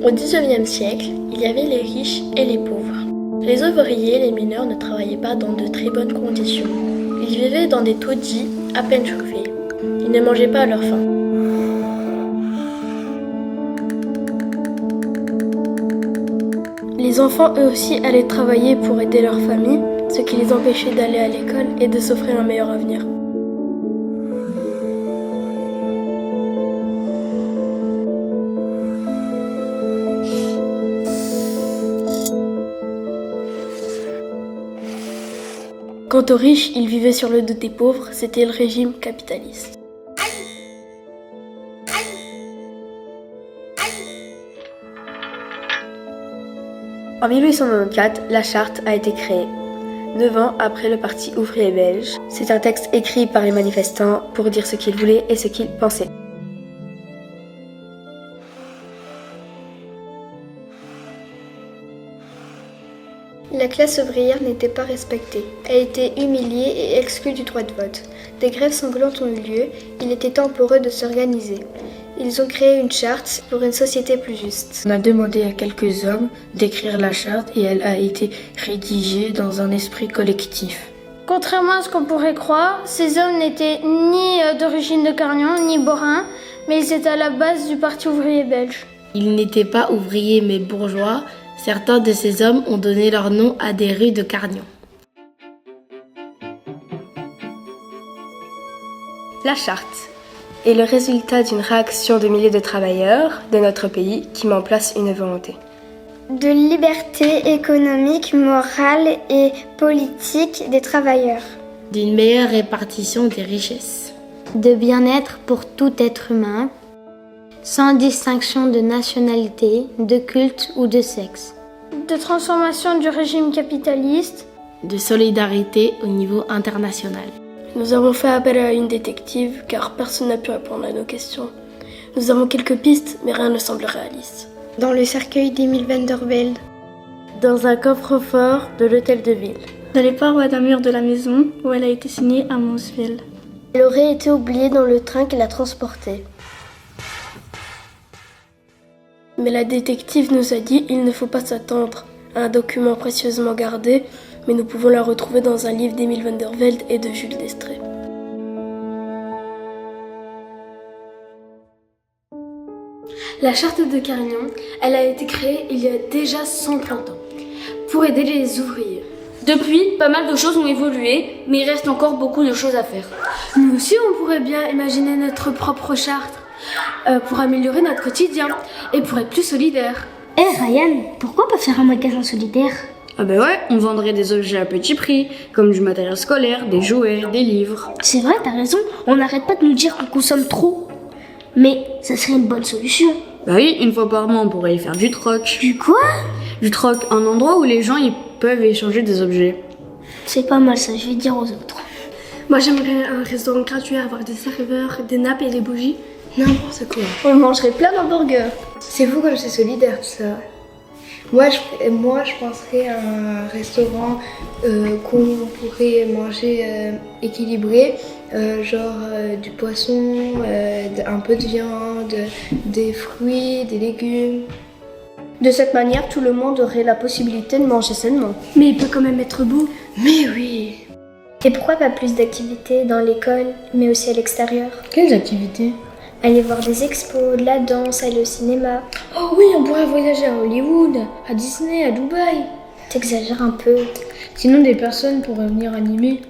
Au XIXe siècle, il y avait les riches et les pauvres. Les ouvriers et les mineurs ne travaillaient pas dans de très bonnes conditions. Ils vivaient dans des taudis à peine chauffés. Ils ne mangeaient pas à leur faim. Les enfants, eux aussi, allaient travailler pour aider leur famille, ce qui les empêchait d'aller à l'école et de s'offrir un meilleur avenir. Quant aux riches, ils vivaient sur le dos des pauvres, c'était le régime capitaliste. En 1894, la charte a été créée. 9 ans après le Parti ouvrier belge, c'est un texte écrit par les manifestants pour dire ce qu'ils voulaient et ce qu'ils pensaient. La classe ouvrière n'était pas respectée. Elle était humiliée et exclue du droit de vote. Des grèves sanglantes ont eu lieu, il était temps pour eux de s'organiser. Ils ont créé une charte pour une société plus juste. On a demandé à quelques hommes d'écrire la charte et elle a été rédigée dans un esprit collectif. Contrairement à ce qu'on pourrait croire, ces hommes n'étaient ni d'origine de Carnion, ni Borin, mais ils étaient à la base du Parti ouvrier belge. Ils n'étaient pas ouvriers mais bourgeois. Certains de ces hommes ont donné leur nom à des rues de Carnion. La charte est le résultat d'une réaction de milliers de travailleurs de notre pays qui met en place une volonté. De liberté économique, morale et politique des travailleurs. D'une meilleure répartition des richesses. De bien-être pour tout être humain, sans distinction de nationalité, de culte ou de sexe. De transformation du régime capitaliste. De solidarité au niveau international. Nous avons fait appel à une détective car personne n'a pu répondre à nos questions. Nous avons quelques pistes mais rien ne semble réaliste. Dans le cercueil d'Emile van der Velde. Dans un coffre-fort de l'hôtel de ville. Dans les parois d'un mur de la maison où elle a été signée à Monsville. Elle aurait été oubliée dans le train qui l'a transportée. Mais la détective nous a dit qu'il ne faut pas s'attendre à un document précieusement gardé, mais nous pouvons la retrouver dans un livre d'Emile van der Velde et de Jules Destrée. La charte de Carnion, elle a été créée il y a déjà 130 ans, pour aider les ouvriers. Depuis, pas mal de choses ont évolué, mais il reste encore beaucoup de choses à faire. Nous aussi, on pourrait bien imaginer notre propre charte, pour améliorer notre quotidien et pour être plus solidaire. Ryan, pourquoi pas faire un magasin solidaire? Ah bah ouais, on vendrait des objets à petit prix, comme du matériel scolaire, des jouets, des livres. C'est vrai, t'as raison, on n'arrête pas de nous dire qu'on consomme trop. Mais ça serait une bonne solution. Bah oui, une fois par mois, on pourrait y faire du troc. Du quoi? Du troc, un endroit où les gens ils peuvent échanger des objets. C'est pas mal ça, je vais dire aux autres. Moi, j'aimerais un restaurant gratuit avec des serveurs, des nappes et des bougies. N'importe quoi. On mangerait plein d'hamburgers. C'est fou comme c'est solidaire tout ça. Moi, je penserais à un restaurant qu'on pourrait manger équilibré, du poisson, un peu de viande, des fruits, des légumes. De cette manière, tout le monde aurait la possibilité de manger sainement. Mais il peut quand même être beau. Mais oui. Et pourquoi pas plus d'activités dans l'école, mais aussi à l'extérieur? Quelles activités? Aller voir des expos, de la danse, aller au cinéma. Oh oui, on pourrait voyager à Hollywood, à Disney, à Dubaï. T'exagères un peu. Sinon, des personnes pourraient venir animer.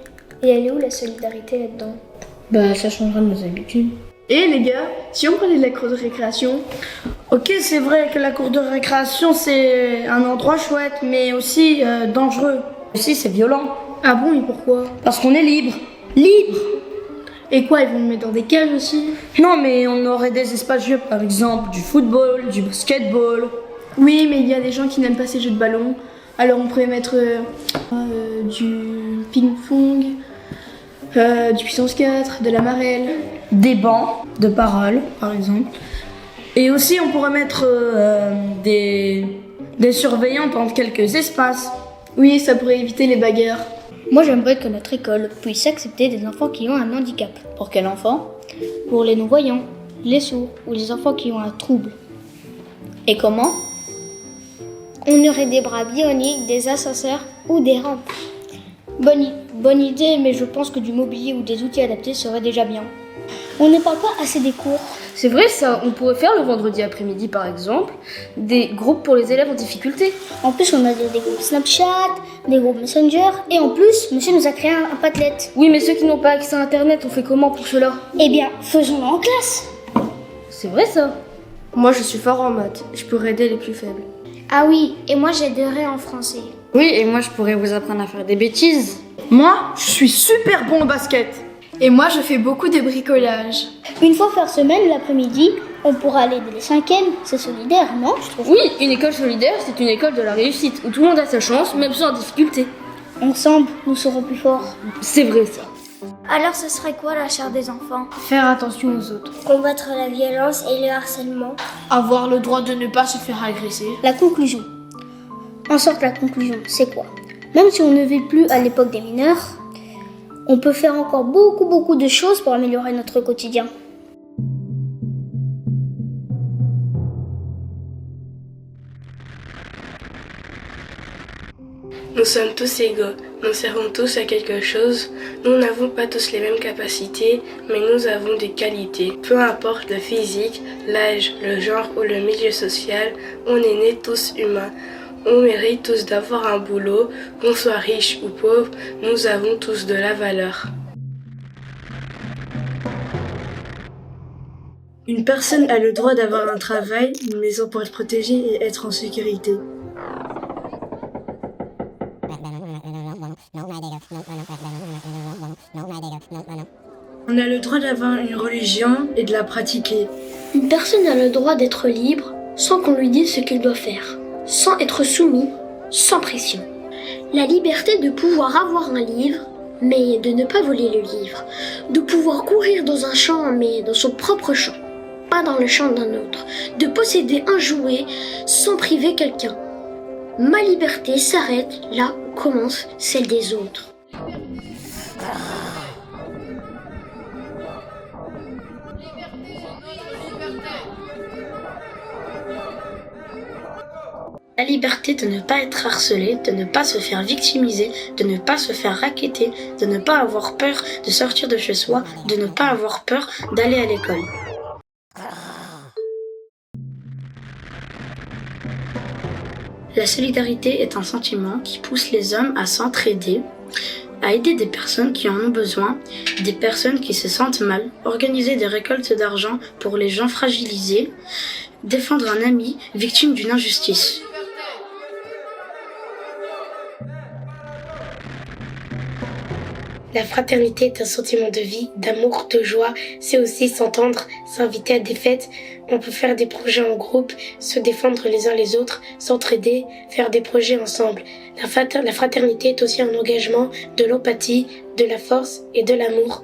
Et elle est où la solidarité là-dedans? Bah, ça changera de nos habitudes. Et les gars, si on prenait de la cour de récréation, ok, c'est vrai que la cour de récréation c'est un endroit chouette, mais aussi dangereux. Aussi, c'est violent. Ah bon, et pourquoi? Parce qu'on est libre. Libre! Et quoi, ils vont nous mettre dans des cages aussi? Non, mais on aurait des espaces jeux, par exemple du football, du basketball. Oui, mais il y a des gens qui n'aiment pas ces jeux de ballon. Alors on pourrait mettre du ping-pong, du puissance 4, de la marelle. Des bancs de parole, par exemple. Et aussi, on pourrait mettre des surveillants dans quelques espaces. Oui, ça pourrait éviter les bagarres. Moi, j'aimerais que notre école puisse accepter des enfants qui ont un handicap. Pour quel enfant? Pour les non-voyants, les sourds ou les enfants qui ont un trouble. Et comment? On aurait des bras bioniques, des ascenseurs ou des rampes. Bonne idée, mais je pense que du mobilier ou des outils adaptés serait déjà bien. On ne parle pas assez des cours. C'est vrai ça, on pourrait faire le vendredi après-midi par exemple, des groupes pour les élèves en difficulté. En plus, on a des groupes Snapchat, des groupes Messenger, et en plus, monsieur nous a créé un Padlet. Oui, mais ceux qui n'ont pas accès à internet, on fait comment pour cela? Eh bien, faisons-le en classe. C'est vrai ça. Moi je suis fort en maths, je pourrais aider les plus faibles. Ah oui, et moi j'aiderai en français. Oui, et moi je pourrais vous apprendre à faire des bêtises. Moi, je suis super bon au basket. Et moi, je fais beaucoup de bricolage. Une fois par semaine, l'après-midi, on pourra aller dès les 5e. C'est solidaire, non, je trouve? Oui, une école solidaire, c'est une école de la réussite, où tout le monde a sa chance, même ceux en difficulté. Ensemble, nous serons plus forts. C'est vrai ça. Alors ce serait quoi la chair des enfants? Faire attention aux autres. Combattre la violence et le harcèlement. Avoir le droit de ne pas se faire agresser. La conclusion. En sorte, la conclusion, c'est quoi? Même si on ne vit plus à l'époque des mineurs, on peut faire encore beaucoup de choses pour améliorer notre quotidien. Nous sommes tous égaux, nous servons tous à quelque chose, nous n'avons pas tous les mêmes capacités, mais nous avons des qualités. Peu importe le physique, l'âge, le genre ou le milieu social, on est nés tous humains. On mérite tous d'avoir un boulot, qu'on soit riche ou pauvre, nous avons tous de la valeur. Une personne a le droit d'avoir un travail, une maison pour être protégée et être en sécurité. On a le droit d'avoir une religion et de la pratiquer. Une personne a le droit d'être libre sans qu'on lui dise ce qu'il doit faire, sans être soumis, sans pression. La liberté de pouvoir avoir un livre, mais de ne pas voler le livre. De pouvoir courir dans un champ, mais dans son propre champ, pas dans le champ d'un autre. De posséder un jouet sans priver quelqu'un. Ma liberté s'arrête là où commence celle des autres. La liberté de ne pas être harcelé, de ne pas se faire victimiser, de ne pas se faire racketter, de ne pas avoir peur de sortir de chez soi, de ne pas avoir peur d'aller à l'école. La solidarité est un sentiment qui pousse les hommes à s'entraider, à aider des personnes qui en ont besoin, des personnes qui se sentent mal, organiser des récoltes d'argent pour les gens fragilisés, défendre un ami victime d'une injustice. La fraternité est un sentiment de vie, d'amour, de joie. C'est aussi s'entendre, s'inviter à des fêtes. On peut faire des projets en groupe, se défendre les uns les autres, s'entraider, faire des projets ensemble. La fraternité est aussi un engagement, de l'empathie, de la force et de l'amour.